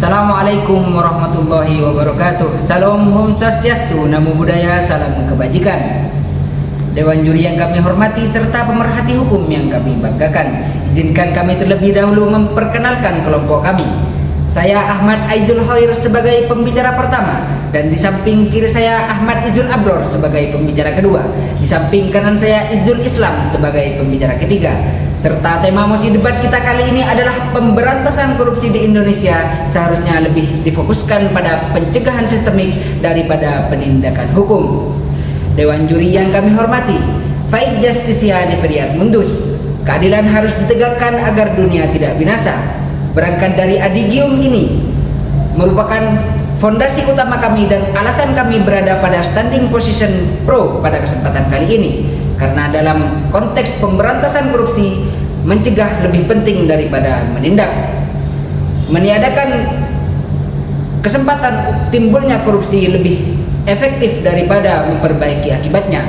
Assalamualaikum warahmatullahi wabarakatuh. Salam Om Swastiastu, Namo Buddhaya, salam kebajikan. Dewan juri yang kami hormati serta pemerhati hukum yang kami banggakan, izinkan kami terlebih dahulu memperkenalkan kelompok kami. Saya Ahmad Aizul Hoir sebagai pembicara pertama, dan di samping kiri saya Ahmad Izul Abror sebagai pembicara kedua. Di samping kanan saya Izul Islam sebagai pembicara ketiga. Serta tema mosi debat kita kali ini adalah pemberantasan korupsi di Indonesia seharusnya lebih difokuskan pada pencegahan sistemik daripada penindakan hukum. Dewan juri yang kami hormati, Fight Justitia Diperiat Mundus. Keadilan harus ditegakkan agar dunia tidak binasa. Berangkat dari adigium ini merupakan fondasi utama kami dan alasan kami berada pada standing position pro pada kesempatan kali ini. Karena dalam konteks pemberantasan korupsi, mencegah lebih penting daripada menindak. Meniadakan kesempatan timbulnya korupsi lebih efektif daripada memperbaiki akibatnya.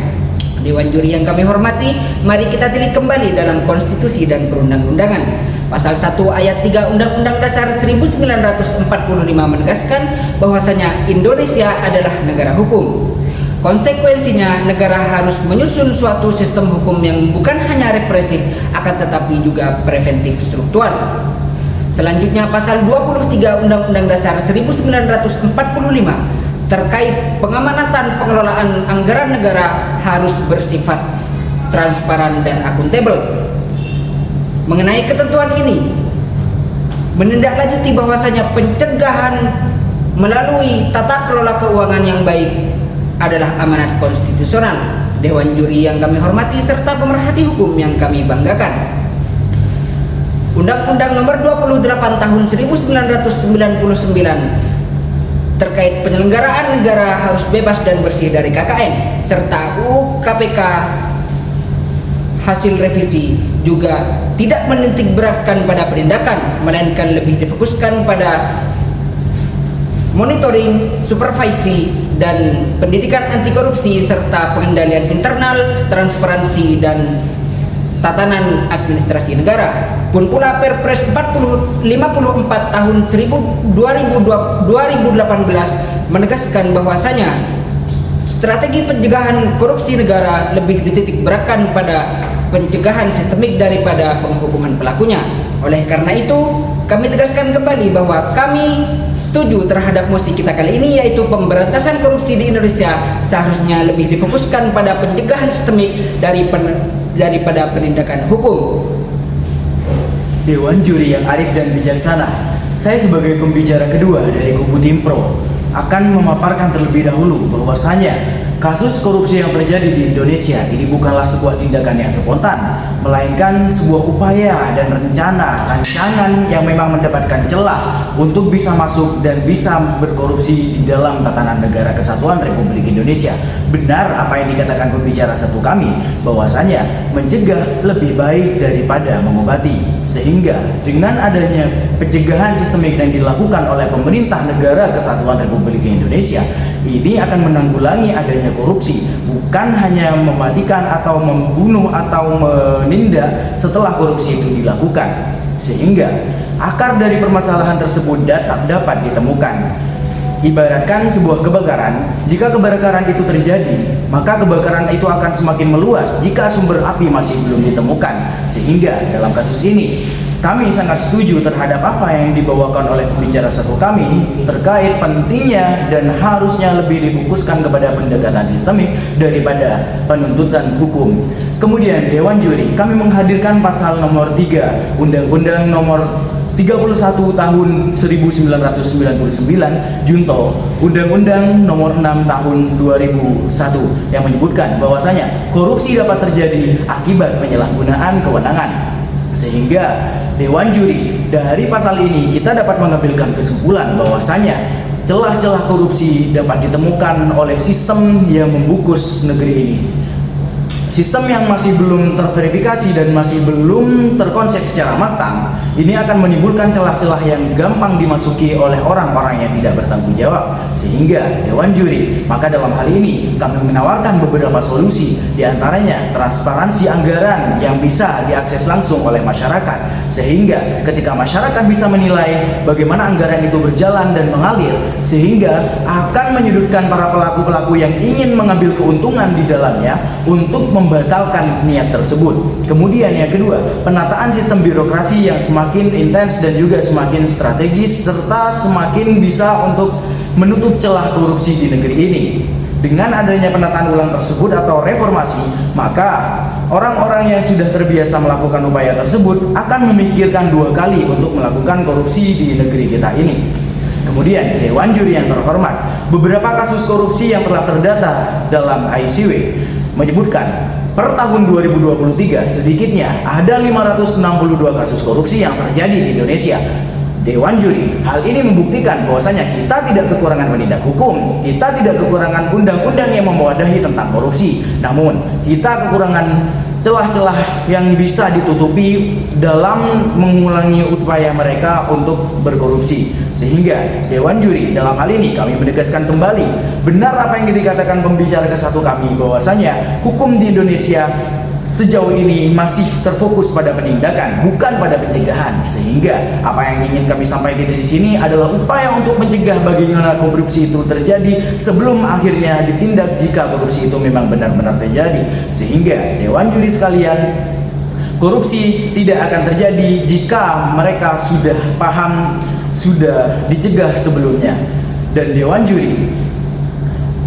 Dewan juri yang kami hormati, mari kita teliti kembali dalam konstitusi dan perundang-undangan. Pasal 1 ayat 3 Undang-Undang Dasar 1945 menegaskan bahwasanya Indonesia adalah negara hukum. Konsekuensinya, negara harus menyusun suatu sistem hukum yang bukan hanya represif, akan tetapi juga preventif struktural. Selanjutnya, pasal 23 Undang-Undang Dasar 1945 terkait pengamanatan pengelolaan anggaran negara harus bersifat transparan dan akuntabel. Mengenai ketentuan ini, menindaklanjuti bahwasanya pencegahan melalui tata kelola keuangan yang baik adalah amanat konstitusional. Dewan juri yang kami hormati serta pemerhati hukum yang kami banggakan, Undang-Undang Nomor 28 Tahun 1999 terkait penyelenggaraan negara harus bebas dan bersih dari KKN, serta UU KPK hasil revisi juga tidak menitik beratkan pada penindakan, melainkan lebih difokuskan pada monitoring, supervisi, dan pendidikan anti korupsi serta pengendalian internal, transparansi, dan tatanan administrasi negara. Pun pula Perpres 54 tahun 2018 menegaskan bahwasanya strategi pencegahan korupsi negara lebih dititik beratkan pada pencegahan sistemik daripada penghukuman pelakunya. Oleh karena itu, kami tegaskan kembali bahwa kami setuju terhadap mosi kita kali ini, yaitu pemberantasan korupsi di Indonesia seharusnya lebih difokuskan pada pencegahan sistemik daripada penindakan hukum. Dewan juri yang arif dan bijaksana, saya sebagai pembicara kedua dari kubu tim pro akan memaparkan terlebih dahulu bahwasanya kasus korupsi yang terjadi di Indonesia ini bukanlah sebuah tindakan yang spontan, melainkan sebuah upaya dan rancangan yang memang mendapatkan celah untuk bisa masuk dan bisa berkorupsi di dalam tatanan negara kesatuan Republik Indonesia. Benar apa yang dikatakan pembicara satu kami, bahwasanya mencegah lebih baik daripada mengobati. Sehingga dengan adanya pencegahan sistemik yang dilakukan oleh pemerintah negara kesatuan Republik Indonesia, ini akan menanggulangi adanya korupsi, bukan hanya mematikan atau membunuh atau menindak setelah korupsi itu dilakukan. Sehingga akar dari permasalahan tersebut dapat ditemukan. Ibaratkan sebuah kebakaran, jika kebakaran itu terjadi, maka kebakaran itu akan semakin meluas jika sumber api masih belum ditemukan. Sehingga dalam kasus ini, kami sangat setuju terhadap apa yang dibawakan oleh pembicara satu kami terkait pentingnya dan harusnya lebih difokuskan kepada pendekatan sistemik daripada penuntutan hukum. Kemudian Dewan Juri, kami menghadirkan pasal nomor 3 Undang-Undang Nomor 31 tahun 1999 Junto Undang-Undang Nomor 6 tahun 2001 yang menyebutkan bahwasanya korupsi dapat terjadi akibat penyalahgunaan kewenangan. Sehingga Dewan Juri, dari pasal ini kita dapat mengambilkan kesimpulan bahwasanya celah-celah korupsi dapat ditemukan oleh sistem yang membungkus negeri ini. Sistem yang masih belum terverifikasi dan masih belum terkonsep secara matang ini akan menimbulkan celah-celah yang gampang dimasuki oleh orang-orang yang tidak bertanggung jawab. Sehingga Dewan Juri, maka dalam hal ini kami menawarkan beberapa solusi, diantaranya transparansi anggaran yang bisa diakses langsung oleh masyarakat, sehingga ketika masyarakat bisa menilai bagaimana anggaran itu berjalan dan mengalir, sehingga akan menyudutkan para pelaku-pelaku yang ingin mengambil keuntungan di dalamnya untuk membatalkan niat tersebut. Kemudian yang kedua, penataan sistem birokrasi yang semakin intens dan juga semakin strategis serta semakin bisa untuk menutup celah korupsi di negeri ini. Dengan adanya penataan ulang tersebut atau reformasi, maka orang-orang yang sudah terbiasa melakukan upaya tersebut akan memikirkan dua kali untuk melakukan korupsi di negeri kita ini. Kemudian Dewan Juri yang terhormat, beberapa kasus korupsi yang telah terdata dalam ICW menyebutkan per tahun 2023 sedikitnya ada 562 kasus korupsi yang terjadi di Indonesia. Dewan Juri, hal ini membuktikan bahwasanya kita tidak kekurangan penindak hukum, kita tidak kekurangan undang-undang yang mewadahi tentang korupsi, namun kita kekurangan celah-celah yang bisa ditutupi dalam mengulangi upaya mereka untuk berkorupsi. Sehingga Dewan Juri dalam hal ini kami menegaskan kembali, benar apa yang dikatakan pembicara ke-1 kami, bahwasanya hukum di Indonesia sejauh ini masih terfokus pada penindakan, bukan pada pencegahan. Sehingga apa yang ingin kami sampaikan di sini adalah upaya untuk mencegah bagaimana korupsi itu terjadi sebelum akhirnya ditindak jika korupsi itu memang benar-benar terjadi. Sehingga Dewan Juri sekalian, korupsi tidak akan terjadi jika mereka sudah paham, sudah dicegah sebelumnya. Dan Dewan Juri,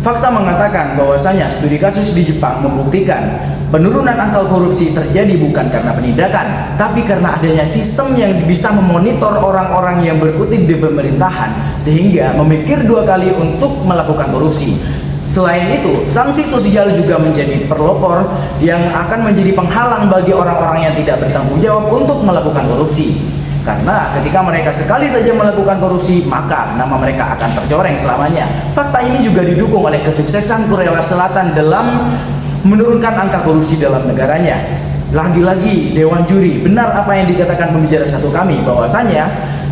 fakta mengatakan bahwasanya studi kasus di Jepang membuktikan penurunan angka korupsi terjadi bukan karena penindakan, tapi karena adanya sistem yang bisa memonitor orang-orang yang berkutik di pemerintahan, sehingga memikir dua kali untuk melakukan korupsi. Selain itu, sanksi sosial juga menjadi pelopor yang akan menjadi penghalang bagi orang-orang yang tidak bertanggung jawab untuk melakukan korupsi. Karena ketika mereka sekali saja melakukan korupsi, maka nama mereka akan tercoreng selamanya. Fakta ini juga didukung oleh kesuksesan Korea Selatan dalam menurunkan angka korupsi dalam negaranya. Lagi-lagi Dewan Juri, benar apa yang dikatakan pembicara 1 kami, bahwasanya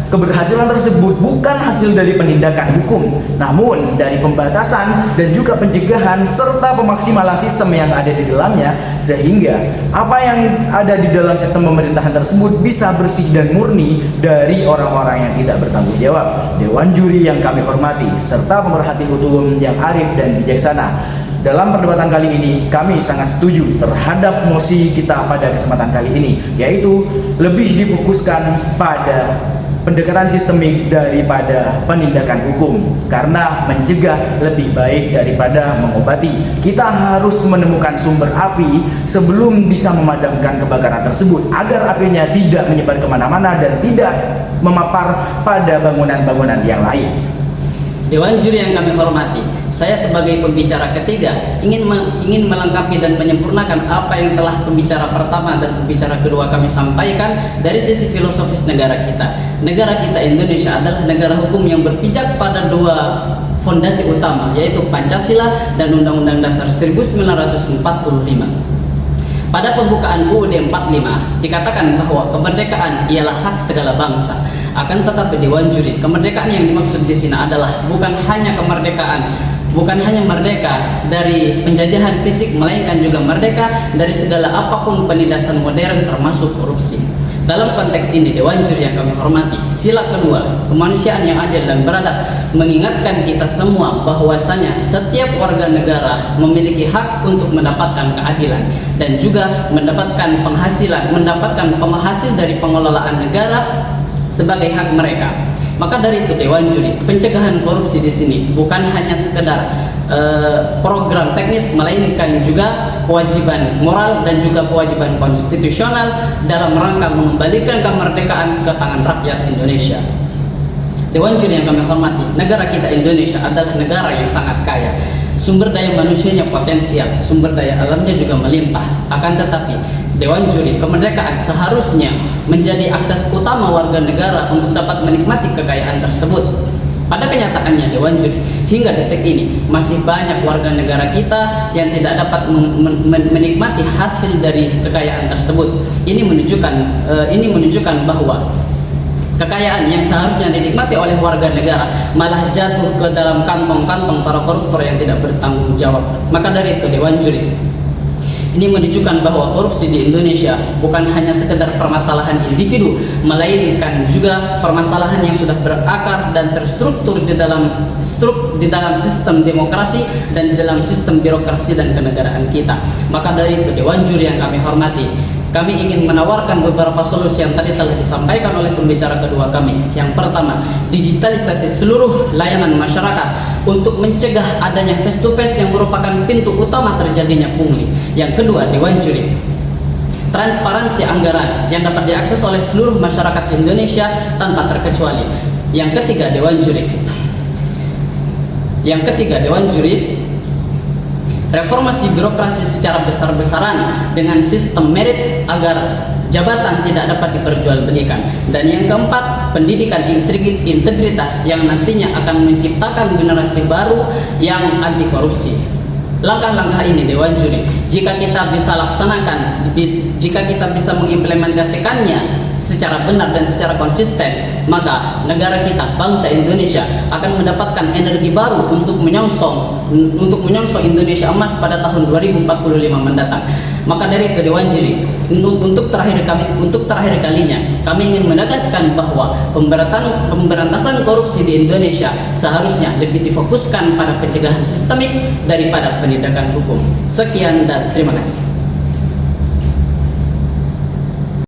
keberhasilan tersebut bukan hasil dari penindakan hukum, namun dari pembatasan dan juga pencegahan serta pemaksimalan sistem yang ada di dalamnya, sehingga apa yang ada di dalam sistem pemerintahan tersebut bisa bersih dan murni dari orang-orang yang tidak bertanggung jawab. Dewan Juri yang kami hormati serta pemerhati hukum yang arif dan bijaksana, dalam perdebatan kali ini kami sangat setuju terhadap mosi kita pada kesempatan kali ini, yaitu lebih difokuskan pada pendekatan sistemik daripada penindakan hukum, karena mencegah lebih baik daripada mengobati. Kita harus menemukan sumber api sebelum bisa memadamkan kebakaran tersebut, agar apinya tidak menyebar kemana-mana dan tidak memapar pada bangunan-bangunan yang lain. Dewan Juri yang kami hormati, saya sebagai pembicara ketiga ingin melengkapi dan menyempurnakan apa yang telah pembicara pertama dan pembicara kedua kami sampaikan dari sisi filosofis negara kita. Negara kita Indonesia adalah negara hukum yang berpijak pada dua fondasi utama, yaitu Pancasila dan Undang-Undang Dasar 1945. Pada pembukaan UUD 45 dikatakan bahwa kemerdekaan ialah hak segala bangsa. Akan tetapi Dewan Juri, kemerdekaan yang dimaksud di sini adalah bukan hanya merdeka dari penjajahan fisik, melainkan juga merdeka dari segala apapun penindasan modern termasuk korupsi. Dalam konteks ini, Dewan Juri yang kami hormati, sila kedua, kemanusiaan yang adil dan beradab, mengingatkan kita semua bahwasanya setiap warga negara memiliki hak untuk mendapatkan keadilan dan juga mendapatkan penghasil dari pengelolaan negara sebagai hak mereka. Maka dari itu Dewan Juri, pencegahan korupsi di sini bukan hanya sekedar program teknis, melainkan juga kewajiban moral dan juga kewajiban konstitusional dalam rangka mengembalikan kemerdekaan ke tangan rakyat Indonesia. Dewan Juri yang kami hormati, negara kita Indonesia adalah negara yang sangat kaya. Sumber daya manusianya potensial, sumber daya alamnya juga melimpah. Akan tetapi Dewan Juri, kemerdekaan seharusnya menjadi akses utama warga negara untuk dapat menikmati kekayaan tersebut. Pada kenyataannya Dewan Juri, hingga detik ini masih banyak warga negara kita yang tidak dapat menikmati hasil dari kekayaan tersebut. Ini menunjukkan bahwa Kekayaan yang seharusnya dinikmati oleh warga negara malah jatuh ke dalam kantong-kantong para koruptor yang tidak bertanggung jawab. Maka dari itu Dewan Juri ini menunjukkan bahwa korupsi di Indonesia bukan hanya sekedar permasalahan individu, melainkan juga permasalahan yang sudah berakar dan terstruktur di dalam sistem demokrasi dan di dalam sistem birokrasi dan kenegaraan kita. Maka dari itu Dewan Juri yang kami hormati, kami ingin menawarkan beberapa solusi yang tadi telah disampaikan oleh pembicara kedua kami. Yang pertama, digitalisasi seluruh layanan masyarakat untuk mencegah adanya face to face yang merupakan pintu utama terjadinya pungli. Yang kedua, Dewan Juri, transparansi anggaran yang dapat diakses oleh seluruh masyarakat Indonesia tanpa terkecuali. Yang ketiga, Dewan Juri, reformasi birokrasi secara besar-besaran dengan sistem merit agar jabatan tidak dapat diperjualbelikan. Dan yang keempat, pendidikan integritas yang nantinya akan menciptakan generasi baru yang anti korupsi. Langkah-langkah ini Dewan Juri, jika kita bisa laksanakan, jika kita bisa mengimplementasikannya secara benar dan secara konsisten, maka negara kita, bangsa Indonesia akan mendapatkan energi baru untuk menyongsong Indonesia emas pada tahun 2045 mendatang. Maka dari itu Dewan Juri, untuk terakhir kalinya kami ingin menegaskan bahwa pemberantasan korupsi di Indonesia seharusnya lebih difokuskan pada pencegahan sistemik daripada penindakan hukum. Sekian dan terima kasih.